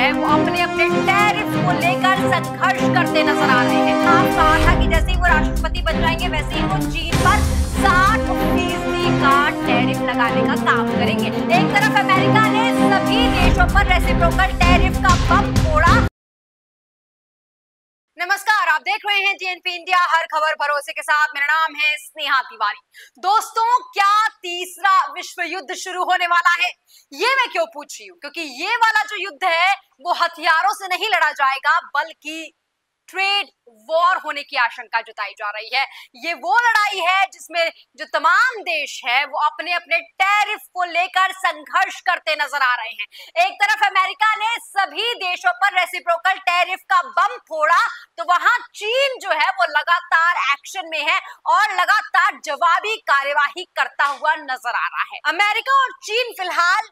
है वो अपने अपने टैरिफ को लेकर संघर्ष करते नजर आ रहे हैं। आप कहा था कि जैसे ही वो राष्ट्रपति बन जाएंगे वैसे ही वो चीन पर 60% का टैरिफ लगाने का काम करेंगे। एक तरफ अमेरिका ने सभी देशों पर रेसिप्रोकल टैरिफ का बम फोड़ा। नमस्कार, आप देख रहे हैं जीएनपी इंडिया, हर खबर भरोसे के साथ। मेरा नाम है स्नेहा तिवारी। दोस्तों, क्या तीसरा विश्व युद्ध शुरू होने वाला है? ये मैं क्यों पूछ रही हूँ, क्योंकि ये वाला जो युद्ध है वो हथियारों से नहीं लड़ा जाएगा, बल्कि ट्रेड वॉर होने की आशंका जताई जा रही है। ये वो लड़ाई है जिसमें जो तमाम देश है वो अपने अपने टैरिफ को लेकर संघर्ष करते नजर आ रहे हैं। एक तरफ अमेरिका ने सभी देशों पर रेसिप्रोकल टैरिफ का बम फोड़ा, तो वहां चीन जो है वो लगातार एक्शन में है और लगातार जवाबी कार्यवाही करता हुआ नजर आ रहा है। अमेरिका और चीन फिलहाल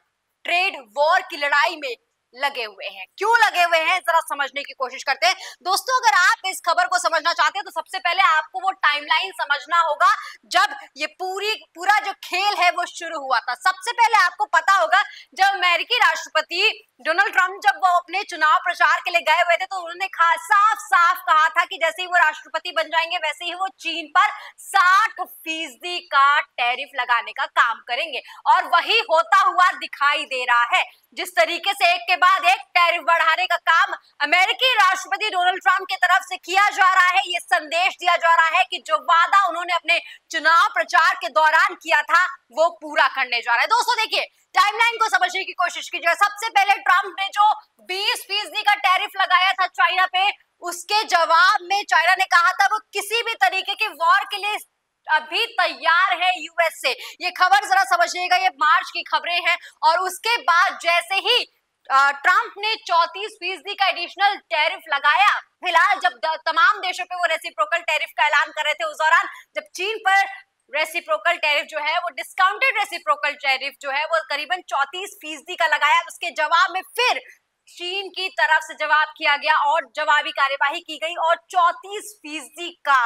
ट्रेड वॉर की लड़ाई में लगे हुए हैं। क्यों लगे हुए हैं, जरा समझने की कोशिश करते हैं। दोस्तों, अगर आप इस खबर को समझना चाहते हैं तो सबसे पहले आपको वो टाइमलाइन समझना होगा जब ये पूरा जो खेल है वो शुरू हुआ था। सबसे पहले आपको पता होगा जब अमेरिकी राष्ट्रपति डोनाल्ड ट्रंप जब वो अपने चुनाव प्रचार के लिए गए हुए थे तो उन्होंने साफ साफ कहा था कि जैसे ही वो राष्ट्रपति बन जाएंगे वैसे ही वो चीन पर 60% का टैरिफ लगाने का काम करेंगे, और वही होता हुआ दिखाई दे रहा है। जिस तरीके से एक के बाद एक टैरिफ बढ़ाने का काम अमेरिकी राष्ट्रपति डोनाल्ड ट्रंप की तरफ से किया जा रहा है, ये संदेश दिया जा रहा है कि जो वादा उन्होंने अपने चुनाव प्रचार के दौरान किया था वो पूरा करने जा रहा है। दोस्तों देखिए, टाइमलाइन को समझने की कोशिश कीजिए। सबसे पहले ट्रंप ने जो 20% का टैरिफ लगाया था चाइना पे, उसके जवाब में चाइना ने कहा था वो किसी भी तरीके के वॉर के लिए अभी तैयार है यूएस से। ये खबर जरा समझिएगा, ये मार्च की खबरें हैं। और उसके बाद जैसे ही ट्रंप ने 34% का एडिशनल टैरिफ लगाया, फिलहाल जब तमाम देशों पे वो रेसिप्रोकल टैरिफ का ऐलान कर रहे थे, उस दौरान जब चीन पर रेसिप्रोकल टैरिफ जो है वो डिस्काउंटेड रेसिप्रोकल टैरिफ जो है वो करीबन 34% का लगाया, उसके जवाब में फिर चीन की तरफ से जवाब किया गया और जवाबी कार्यवाही की गई और 34% का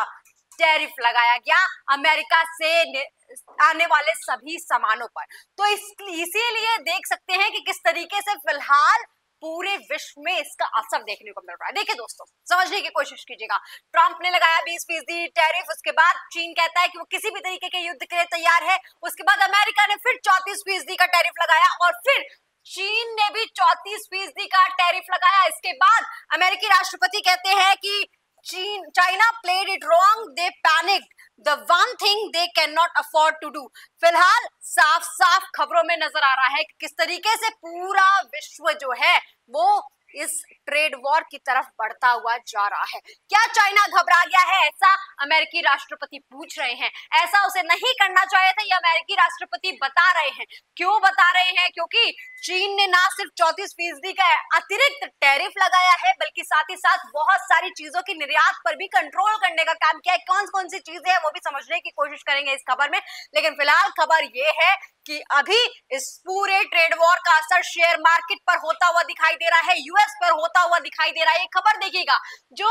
टैरिफ लगाया गया अमेरिका से आने वाले सभी सामानों पर। तो इसीलिए देख सकते हैं कि किस तरीके से फिलहाल पूरे विश्व में इसका असर देखने को मिल रहा है। देखिए दोस्तों, समझने की कोशिश कीजिएगा। ट्रंप ने लगाया 20% टैरिफ, उसके बाद चीन कहता है कि वो किसी भी तरीके के युद्ध के लिए तैयार है। उसके बाद अमेरिका ने फिर 34% का टैरिफ लगाया और फिर चीन ने भी 34% का टैरिफ लगाया। इसके बाद अमेरिकी राष्ट्रपति कहते हैं कि China played it wrong, they panicked, the one thing they cannot afford to do। फिलहाल साफ साफ खबरों में नजर आ रहा है कि किस तरीके से पूरा विश्व जो है वो इस ट्रेड वॉर की तरफ बढ़ता हुआ जा रहा है। क्या चाइना घबरा गया है, ऐसा अमेरिकी राष्ट्रपति पूछ रहे हैं। ऐसा उसे नहीं करना चाहिए था, ये अमेरिकी राष्ट्रपति बता रहे हैं। क्यों बता रहे हैं? क्योंकि चीन ने ना सिर्फ 34% का अतिरिक्त टैरिफ लगाया है, बल्कि साथ ही साथ बहुत सारी चीजों की निर्यात पर भी कंट्रोल करने का काम किया है। कौन कौन सी चीजें हैं वो भी समझने की कोशिश करेंगे इस खबर में। लेकिन फिलहाल खबर ये है कि अभी इस पूरे ट्रेड वॉर का असर शेयर मार्केट पर होता हुआ दिखाई दे रहा है, यूएस पर होता हुआ दिखाई दे रहा है। ये खबर देखिएगा, जो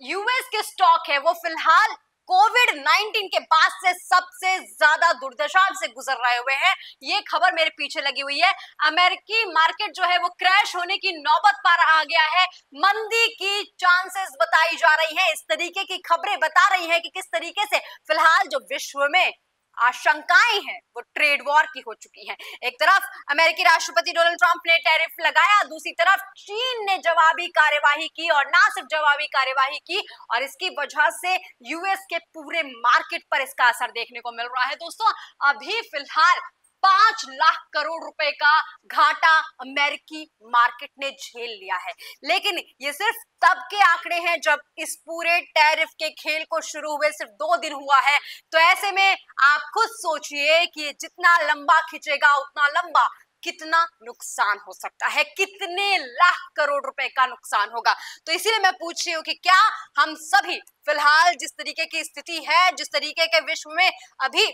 यूएस के स्टॉक है वो फिलहाल कोविड-19 के बाद से सबसे ज्यादा दुर्दशा से गुजर रहे हुए हैं। ये खबर मेरे पीछे लगी हुई है। अमेरिकी मार्केट जो है वो क्रैश होने की नौबत पर आ गया है, मंदी की चांसेस बताई जा रही है। इस तरीके की खबरें बता रही है कि किस तरीके से फिलहाल जो विश्व में आशंकाएं हैं वो ट्रेड वॉर की हो चुकी हैं। एक तरफ अमेरिकी राष्ट्रपति डोनाल्ड ट्रंप ने टैरिफ लगाया, दूसरी तरफ चीन ने जवाबी कार्यवाही की, और ना सिर्फ जवाबी कार्यवाही की, और इसकी वजह से यूएस के पूरे मार्केट पर इसका असर देखने को मिल रहा है। दोस्तों, अभी फिलहाल 5 लाख करोड़ रुपए का घाटा अमेरिकी मार्केट ने झेल लिया है। लेकिन ये सिर्फ तब के आंकड़े हैं जब इस पूरे टैरिफ के खेल को शुरू हुए सिर्फ 2 दिन हुआ है। तो ऐसे में आप खुद सोचिए कि जितना लंबा खिंचेगा उतना लंबा कितना नुकसान हो सकता है, कितने लाख करोड़ रुपए का नुकसान होगा। तो इसीलिए मैं पूछ रही हूँ कि क्या हम सभी फिलहाल जिस तरीके की स्थिति है, जिस तरीके के विश्व में अभी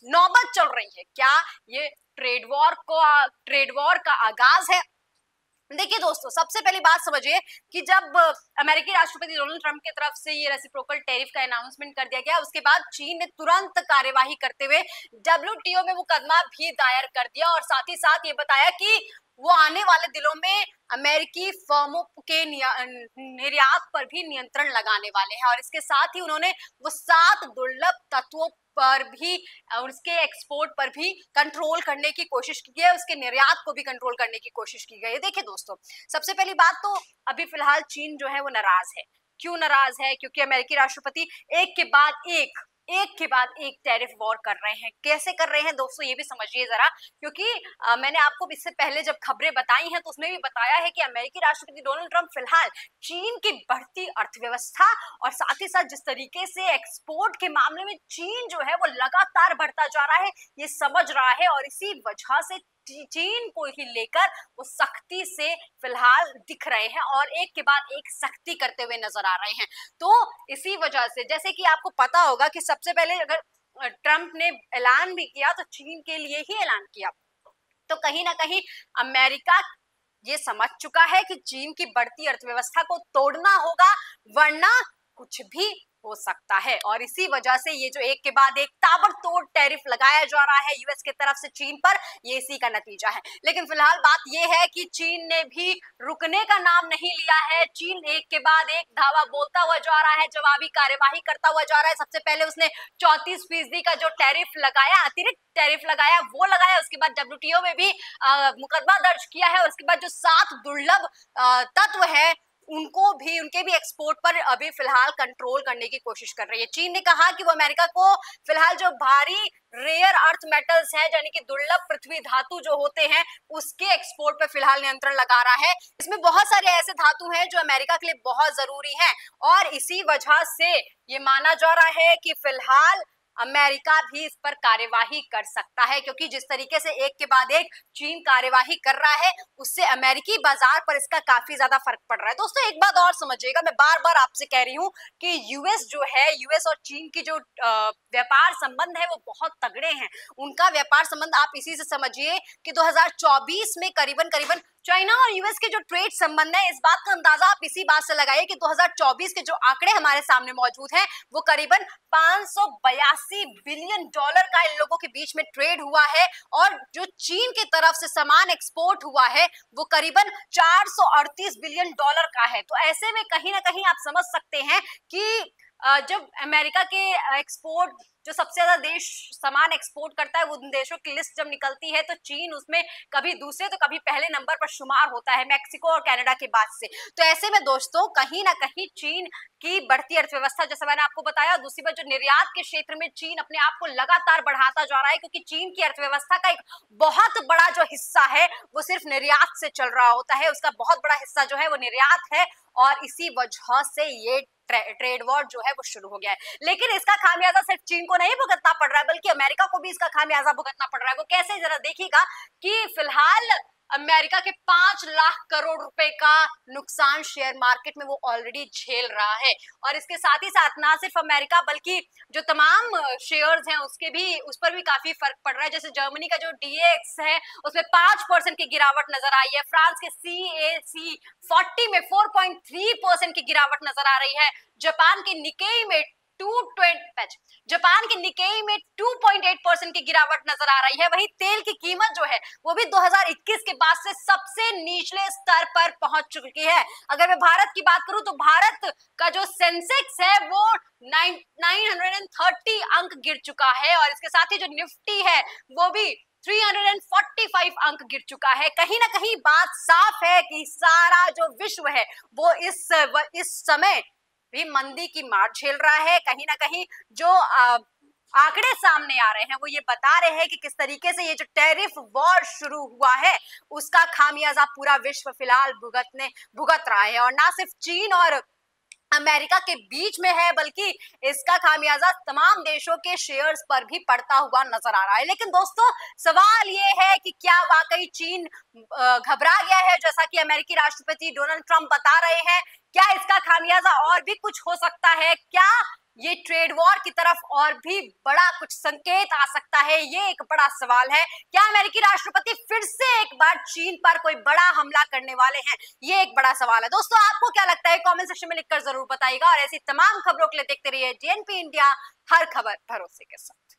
नौबत चल रही है, क्या ये ट्रेड वॉर का आगाज है? देखिए दोस्तों, सबसे पहली बात समझिए कि जब अमेरिकी राष्ट्रपति डोनाल्ड ट्रंप की तरफ से ये रेसिप्रोकल टैरिफ का अनाउंसमेंट कर दिया गया, उसके बाद चीन ने तुरंत कार्यवाही करते हुए डब्ल्यूटीओ में मुकदमा भी दायर कर दिया और साथ ही साथ ये बताया कि वो आने वाले दिनों में अमेरिकी फर्मों के निर्यात पर भी नियंत्रण लगाने वाले हैं और इसके साथ ही उन्होंने वो 7 दुर्लभ तत्वों पर भी और उसके एक्सपोर्ट पर भी कंट्रोल करने की कोशिश की है, उसके निर्यात को भी कंट्रोल करने की कोशिश की गई है। देखिए दोस्तों, सबसे पहली बात तो अभी फिलहाल चीन जो है वो नाराज है। क्यों नाराज है? क्योंकि अमेरिकी राष्ट्रपति एक के बाद एक टैरिफ वॉर कर रहे हैं। कैसे कर रहे हैं दोस्तों, ये भी समझिए जरा, क्योंकि मैंने आपको इससे पहले जब खबरें बताई हैं तो उसमें भी बताया है कि अमेरिकी राष्ट्रपति डोनाल्ड ट्रंप फिलहाल चीन की बढ़ती अर्थव्यवस्था और साथ ही साथ जिस तरीके से एक्सपोर्ट के मामले में चीन जो है वो लगातार बढ़ता जा रहा है, ये समझ रहा है और इसी वजह से चीन को ही लेकर वो सख्ती से फिलहाल दिख रहे हैं और एक के बाद एक सख्ती करते हुए नजर आ रहे हैं। तो इसी वजह से, जैसे कि आपको पता होगा कि सबसे पहले अगर ट्रंप ने ऐलान भी किया तो चीन के लिए ही ऐलान किया, तो कहीं ना कहीं अमेरिका ये समझ चुका है कि चीन की बढ़ती अर्थव्यवस्था को तोड़ना होगा, वरना कुछ भी हो सकता है। और इसी वजह से ये जो एक के बाद एक ताबड़तोड़ टैरिफ लगाया जा रहा है यूएस की तरफ से चीन पर, ये इसी का नतीजा है। लेकिन फिलहाल बात ये है कि चीन ने भी रुकने का नाम नहीं लिया है। चीन एक के बाद एक धावा बोलता हुआ जा रहा है, जवाबी कार्यवाही करता हुआ जा रहा है। सबसे पहले उसने 34% का जो टैरिफ लगाया, अतिरिक्त टैरिफ लगाया, वो लगाया। उसके बाद डब्ल्यूटीओ में भी मुकदमा दर्ज किया है और उसके बाद जो 7 दुर्लभ तत्व है उनके भी एक्सपोर्ट पर अभी फिलहाल कंट्रोल करने की कोशिश कर रही है। चीन ने कहा कि वो अमेरिका को फिलहाल जो भारी रेयर अर्थ मेटल्स हैं, यानी कि दुर्लभ पृथ्वी धातु जो होते हैं, उसके एक्सपोर्ट पर फिलहाल नियंत्रण लगा रहा है। इसमें बहुत सारे ऐसे धातु हैं जो अमेरिका के लिए बहुत जरूरी हैं और इसी वजह से ये माना जा रहा है कि फिलहाल अमेरिका भी इस पर कार्यवाही कर सकता है, क्योंकि जिस तरीके से एक के बाद एक चीन कार्यवाही कर रहा है उससे अमेरिकी बाजार पर इसका काफी ज्यादा फर्क पड़ रहा है। दोस्तों एक बात और समझिएगा, मैं बार बार आपसे कह रही हूँ कि यूएस जो है, यूएस और चीन की जो व्यापार संबंध है वो बहुत तगड़े हैं। उनका व्यापार संबंध आप इसी से समझिए कि 2024 में करीबन करीबन चाइना और यूएस के जो ट्रेड संबंध है, इस बात का अंदाजा आप इसी बात से लगाइए कि 2024 के जो आंकड़े हमारे सामने मौजूद हैं वो करीबन 582 बिलियन डॉलर का इन लोगों के बीच में ट्रेड हुआ है और जो चीन की तरफ से सामान एक्सपोर्ट हुआ है वो करीबन 438 बिलियन डॉलर का है। तो ऐसे में कहीं ना कहीं आप समझ सकते हैं कि जब अमेरिका के एक्सपोर्ट, जो सबसे ज्यादा देश सामान एक्सपोर्ट करता है, वो उन देशों की लिस्ट जब निकलती है तो चीन उसमें कभी दूसरे तो कभी पहले नंबर पर शुमार होता है, मैक्सिको और कनाडा के बाद से। तो ऐसे में दोस्तों कहीं ना कहीं चीन की बढ़ती अर्थव्यवस्था, जैसे मैंने आपको बताया, दूसरी बात जो निर्यात के क्षेत्र में चीन अपने आप को लगातार बढ़ाता जा रहा है, क्योंकि चीन की अर्थव्यवस्था का एक बहुत बड़ा जो हिस्सा है वो सिर्फ निर्यात से चल रहा होता है, उसका बहुत बड़ा हिस्सा जो है वो निर्यात है और इसी वजह से ये ट्रेड वॉर जो है वो शुरू हो गया है। लेकिन इसका खामियाजा सिर्फ चीन को नहीं भुगतना पड़ रहा है, बल्कि अमेरिका को भी इसका खामियाजा भुगतना पड़ रहा है। वो कैसे, जरा देखिएगा कि फिलहाल अमेरिका के 5 लाख करोड़ रुपए का नुकसान शेयर मार्केट में वो ऑलरेडी झेल रहा है और इसके साथ ही साथ ना सिर्फ अमेरिका बल्कि जो तमाम शेयर्स हैं उसके भी, उस पर भी काफी फर्क पड़ रहा है। जैसे जर्मनी का जो DAX है उसमें 5% की गिरावट नजर आई है, फ्रांस के CAC 40 में 4.3% की गिरावट नजर आ रही है, जापान के निकेई में 2.8% की गिरावट नजर आ रही है। वहीं तेल की कीमत जो है वो भी 2021 के बाद से सबसे निचले स्तर पर पहुंच चुकी है। अगर मैं भारत की बात करूं तो भारत का जो सेंसेक्स है वो 930 अंक गिर चुका है और इसके साथ ही जो निफ्टी है वो भी 345 अंक गिर चुका है। कहीं ना कहीं बात साफ है कि सारा जो विश्व है वो इस समय भी मंदी की मार झेल रहा है। कहीं ना कहीं जो आंकड़े सामने आ रहे हैं वो ये बता रहे हैं कि किस तरीके से ये जो टैरिफ वॉर शुरू हुआ है उसका खामियाजा पूरा विश्व फिलहाल भुगत रहा है और ना सिर्फ चीन और अमेरिका के बीच में है बल्कि इसका खामियाजा तमाम देशों के शेयर्स पर भी पड़ता हुआ नजर आ रहा है। लेकिन दोस्तों सवाल ये है कि क्या वाकई चीन घबरा गया है जैसा कि अमेरिकी राष्ट्रपति डोनाल्ड ट्रंप बता रहे हैं? क्या इसका खामियाजा और भी कुछ हो सकता है? क्या ये ट्रेड वॉर की तरफ और भी बड़ा कुछ संकेत आ सकता है? ये एक बड़ा सवाल है। क्या अमेरिकी राष्ट्रपति फिर से एक बार चीन पर कोई बड़ा हमला करने वाले हैं? ये एक बड़ा सवाल है। दोस्तों आपको क्या लगता है कमेंट सेक्शन में लिखकर जरूर बताइएगा और ऐसी तमाम खबरों के लिए देखते रहिए DNP इंडिया, हर खबर भरोसे के साथ।